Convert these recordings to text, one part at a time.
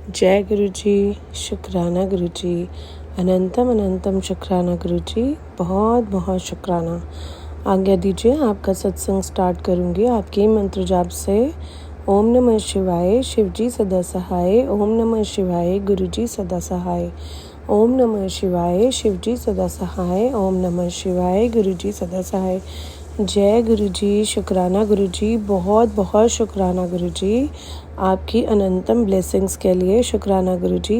जय गुरु जी, शुक्राना गुरु जी, अनंतम अनंतम शुक्राना गुरु जी, बहुत बहुत शुक्राना। आज्ञा दीजिए, आपका सत्संग स्टार्ट करूँगी आपके मंत्र जाप से। ओम नमः शिवाय, शिव जी सदा सहाय। ओम नमः शिवाय, गुरु जी सदा सहाय। ओम नमः शिवाय, शिव जी सदा सहाय। ओम नमः शिवाय, गुरु जी सदा सहाय। जय गुरु जी, शुक्राना गुरु जी, बहुत बहुत शुक्राना गुरु जी, आपकी अनंतम ब्लेसिंग्स के लिए शुक्राना गुरु जी।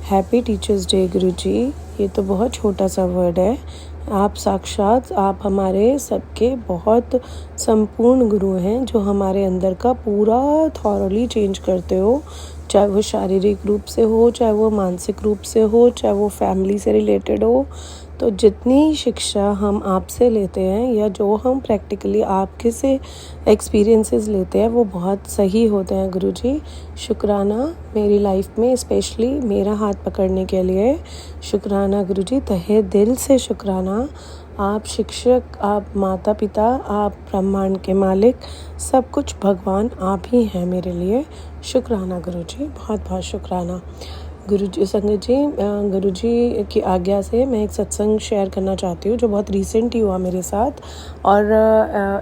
हैप्पी टीचर्स डे गुरु जी। ये तो बहुत छोटा सा वर्ड है। आप साक्षात, आप हमारे सबके बहुत संपूर्ण गुरु हैं, जो हमारे अंदर का पूरा थॉरली चेंज करते हो, चाहे वो शारीरिक रूप से हो, चाहे वो मानसिक रूप से हो, चाहे वो फैमिली से रिलेटेड हो। तो जितनी शिक्षा हम आपसे लेते हैं या जो हम प्रैक्टिकली आपके से एक्सपीरियंसेस लेते हैं, वो बहुत सही होते हैं गुरु जी। शुक्राना मेरी लाइफ में स्पेशली मेरा हाथ पकड़ने के लिए। शुक्राना गुरु जी, तहे दिल से शुक्राना। आप शिक्षक, आप माता पिता, आप ब्रह्मांड के मालिक, सब कुछ भगवान आप ही हैं मेरे लिए। शुक्राना गुरु जी, बहुत बहुत शुक्राना गुरु जी। संगत जी, गुरु जी की आज्ञा से मैं एक सत्संग शेयर करना चाहती हूँ, जो बहुत रिसेंट ही हुआ मेरे साथ। और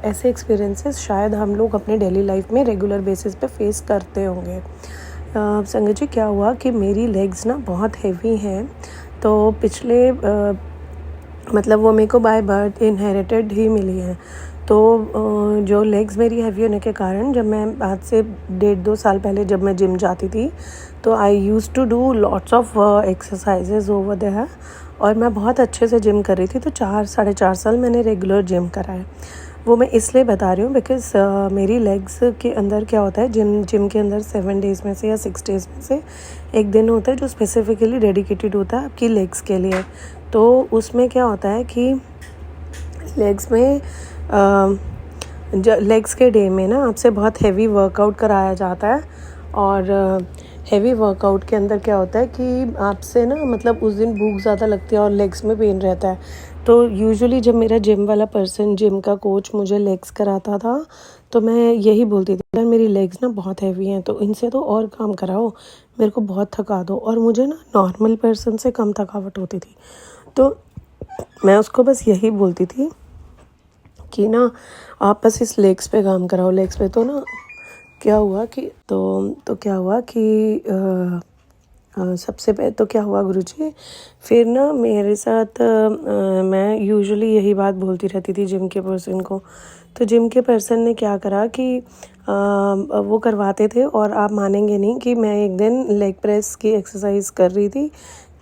ऐसे एक्सपीरियंसेस शायद हम लोग अपने डेली लाइफ में रेगुलर बेसिस पे फेस करते होंगे। संगत जी, क्या हुआ कि मेरी लेग्स ना बहुत हेवी हैं। तो पिछले मतलब वो मेरे को बाय बर्थ इनहेरिटेड ही मिली है। तो जो लेग्स मेरी हैवी होने के कारण, जब मैं आज से 1.5-2 साल पहले जब मैं जिम जाती थी, तो I use to do lots of exercises over there. और मैं बहुत अच्छे से जिम कर रही थी। तो 4-4.5 साल मैंने रेगुलर जिम करा है। वो मैं इसलिए बता रही हूँ बिकॉज़ मेरी लेग्स के अंदर क्या होता है, जिम के अंदर 7 डेज़ में से या 6 डेज़ में से एक दिन होता है जो स्पेसिफिकली डेडिकेटेड होता है आपकी लेग्स के लिए। तो उसमें क्या होता है कि लेग्स में लेग्स के डे में ना आपसे बहुत हैवी वर्कआउट कराया जाता है। और हैवी वर्कआउट के अंदर क्या होता है कि आपसे ना मतलब उस दिन भूख ज़्यादा लगती है और लेग्स में पेन रहता है। तो यूजुअली जब मेरा जिम वाला पर्सन, जिम का कोच मुझे लेग्स कराता था, तो मैं यही बोलती थी, यार मेरी लेग्स ना बहुत हैवी हैं, तो इनसे तो और काम कराओ, मेरे को बहुत थका दो। और मुझे ना नॉर्मल पर्सन से कम थकावट होती थी। तो मैं उसको बस यही बोलती थी कि ना आप बस इस लेग्स पे काम कराओ, लेग्स पे। तो ना क्या हुआ कि क्या हुआ कि सबसे पहले तो क्या हुआ गुरुजी, फिर ना मेरे साथ मैं यूजुअली यही बात बोलती रहती थी जिम के पर्सन को। तो जिम के पर्सन ने क्या करा कि वो करवाते थे, और आप मानेंगे नहीं कि मैं एक दिन लेग प्रेस की एक्सरसाइज कर रही थी।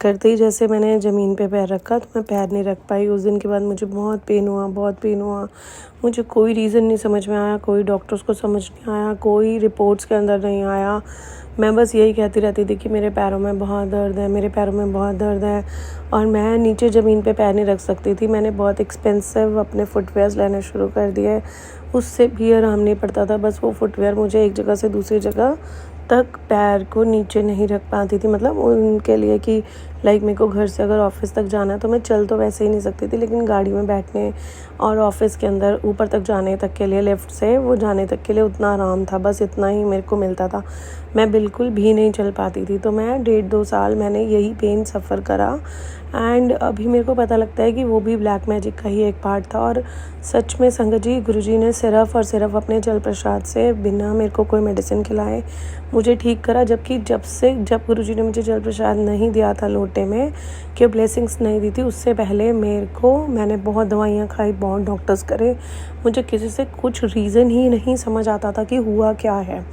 करते ही जैसे मैंने ज़मीन पे पैर रखा, तो मैं पैर नहीं रख पाई। उस दिन के बाद मुझे बहुत पेन हुआ, बहुत पेन हुआ। मुझे कोई रीज़न नहीं समझ में आया, कोई डॉक्टर्स को समझ नहीं आया, कोई रिपोर्ट्स के अंदर नहीं आया। मैं बस यही कहती रहती थी कि मेरे पैरों में बहुत दर्द है, मेरे पैरों में बहुत दर्द है। और मैं नीचे ज़मीन पे पैर नहीं रख सकती थी। मैंने बहुत एक्सपेंसिव अपने फुटवेयर्स लेने शुरू कर दिए, उससे भी आराम नहीं पड़ता था। बस वो फुटवेयर मुझे एक जगह से दूसरी जगह तक पैर को नीचे नहीं रख पाती थी। मतलब उनके लिए कि लाइक मेरे को घर से अगर ऑफिस तक जाना है, तो मैं चल तो वैसे ही नहीं सकती थी, लेकिन गाड़ी में बैठने और ऑफिस के अंदर ऊपर तक जाने तक के लिए, लिफ्ट से वो जाने तक के लिए उतना आराम था, बस इतना ही मेरे को मिलता था। मैं बिल्कुल भी नहीं चल पाती थी। तो मैं 1.5-2 साल मैंने यही पेन सफ़र करा। एंड अभी मेरे को पता लगता है कि वो भी ब्लैक मैजिक का ही एक पार्ट था। और सच में संगत जी, गुरुजी ने सिर्फ और सिर्फ अपने जल प्रसाद से, बिना मेरे को कोई मेडिसिन खिलाए, मुझे ठीक करा। जबकि जब गुरुजी ने मुझे जल प्रसाद नहीं दिया था लोटे में, कि ब्लेसिंग्स नहीं दी थी, उससे पहले मैंने बहुत दवाइयाँ खाई, बहुत डॉक्टर्स करे, मुझे किसी से कुछ रीज़न ही नहीं समझ आता था कि हुआ क्या है।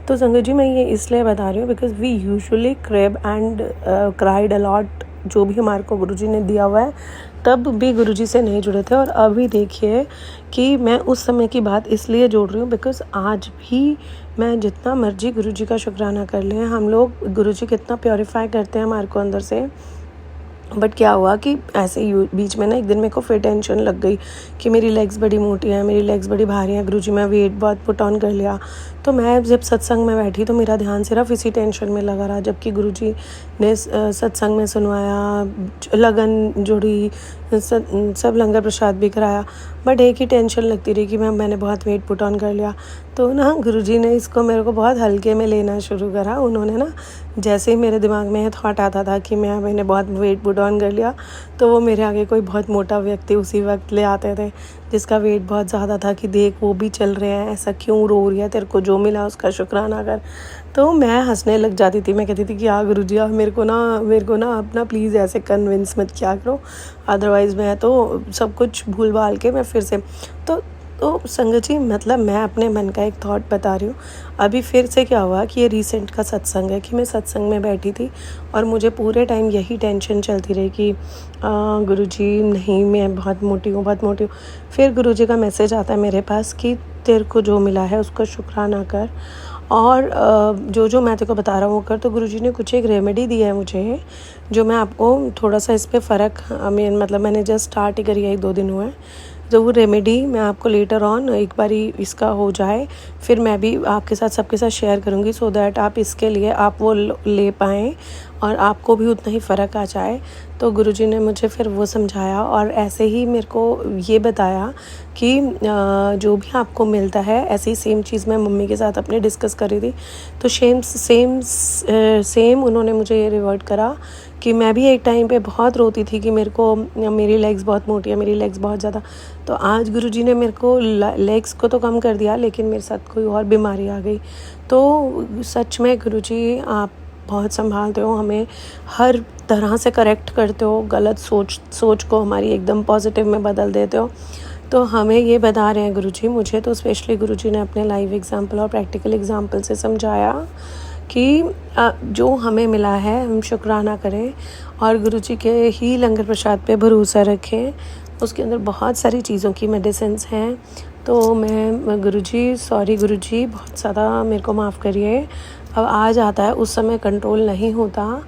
तो संगत जी, मैं ये इसलिए बता रही हूँ because we usually crib and cried a lot, जो भी हमारे को गुरुजी ने दिया हुआ है, तब भी गुरुजी से नहीं जुड़े थे। और अभी देखिए कि मैं उस समय की बात इसलिए जोड़ रही हूँ बिकॉज़ आज भी मैं जितना मर्जी गुरुजी का शुक्राना कर लें, हम लोग गुरुजी कितना प्योरीफाई करते हैं हमारे को अंदर से। बट क्या हुआ कि ऐसे ही बीच में ना एक दिन मेरे को फिर टेंशन लग गई कि मेरी लेग्स बड़ी मोटी हैं, मेरी लेग्स बड़ी भारी हैं। गुरुजी, मैं वेट बहुत पुट ऑन कर लिया। तो मैं जब सत्संग में बैठी, तो मेरा ध्यान सिर्फ इसी टेंशन में लगा रहा। जबकि गुरुजी ने सत्संग में सुनवाया, लगन जोड़ी, सब लंगर प्रसाद भी कराया, बट एक ही टेंशन लगती रही कि मैंने बहुत वेट पुट ऑन कर लिया। तो ना गुरुजी ने इसको मेरे को बहुत हल्के में लेना शुरू करा। उन्होंने ना जैसे ही मेरे दिमाग में थॉट आता था कि मैंने बहुत वेट पुट ऑन कर लिया, तो वो मेरे आगे कोई बहुत मोटा व्यक्ति उसी वक्त ले आते थे जिसका वेट बहुत ज़्यादा था कि देख वो भी चल रहे हैं, ऐसा क्यों रो रही है, तेरे को जो मिला उसका शुक्राना कर। तो मैं हंसने लग जाती थी, मैं कहती थी कि यार गुरुजी आप मेरे को ना अपना प्लीज़ ऐसे कन्विंस मत किया करो, अदरवाइज़ मैं तो सब कुछ भूल भाल के मैं फिर से तो संगत जी मतलब मैं अपने मन का एक थॉट बता रही हूँ। अभी फिर से क्या हुआ कि ये रीसेंट का सत्संग है कि मैं सत्संग में बैठी थी और मुझे पूरे टाइम यही टेंशन चलती रही कि गुरुजी नहीं मैं बहुत मोटी हूँ, बहुत मोटी हूँ। फिर गुरुजी का मैसेज आता है मेरे पास कि तेरे को जो मिला है उसका शुक्राना कर, और जो मैं तेरे को बता रहा हूँ कर। तो गुरुजी ने कुछ एक रेमेडी दी है मुझे, जो मैं आपको थोड़ा सा इस पर फ़र्क मतलब मैंने जस्ट स्टार्ट ही करी है, 1-2 दिन हुए हैं। जो वो रेमेडी मैं आपको लेटर ऑन एक बारी इसका हो जाए फिर मैं भी आपके साथ सबके साथ शेयर करूँगी, सो दैट आप इसके लिए आप वो ले पाएँ और आपको भी उतना ही फ़र्क आ जाए। तो गुरुजी ने मुझे फिर वो समझाया और ऐसे ही मेरे को ये बताया कि जो भी आपको मिलता है, ऐसी सेम चीज़ मैं मम्मी के साथ अपने डिस्कस कर रही थी, तो सेम उन्होंने मुझे ये रिवर्ट करा कि मैं भी एक टाइम पे बहुत रोती थी कि मेरे को मेरी लेग्स बहुत मोटी है, मेरी लेग्स बहुत ज़्यादा। तो आज गुरुजी ने मेरे को लेग्स को तो कम कर दिया, लेकिन मेरे साथ कोई और बीमारी आ गई। तो सच में गुरुजी आप बहुत संभालते हो, हमें हर तरह से करेक्ट करते हो, गलत सोच को हमारी एकदम पॉजिटिव में बदल देते हो। तो हमें ये बता रहे हैं गुरुजी, मुझे तो स्पेशली गुरुजी ने अपने लाइव एग्जांपल और प्रैक्टिकल एग्जांपल से समझाया कि जो हमें मिला है हम शुक्राना करें और गुरुजी के ही लंगर प्रसाद पे भरोसा रखें। उसके अंदर बहुत सारी चीज़ों की मेडिसिन्स हैं। तो मैं गुरुजी सॉरी गुरुजी, बहुत ज़्यादा मेरे को माफ़ करिए। अब आ जाता है, उस समय कंट्रोल नहीं होता,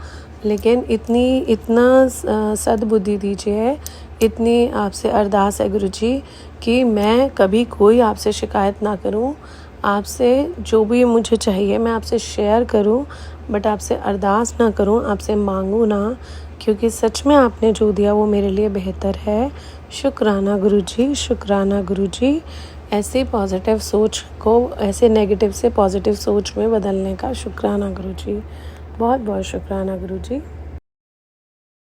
लेकिन इतना सद्बुद्धि दीजिए, इतनी आपसे अरदास है गुरुजी कि मैं कभी कोई आपसे शिकायत ना करूं, आपसे जो भी मुझे चाहिए मैं आपसे शेयर करूं, बट आपसे अरदास ना करूं, आपसे मांगूं ना, क्योंकि सच में आपने जो दिया वो मेरे लिए बेहतर है। शुक्राना गुरुजी, शुक्राना गुरुजी। ऐसे पॉजिटिव सोच को ऐसे नेगेटिव से पॉजिटिव सोच में बदलने का शुक्राना गुरुजी, बहुत बहुत शुक्राना गुरुजी।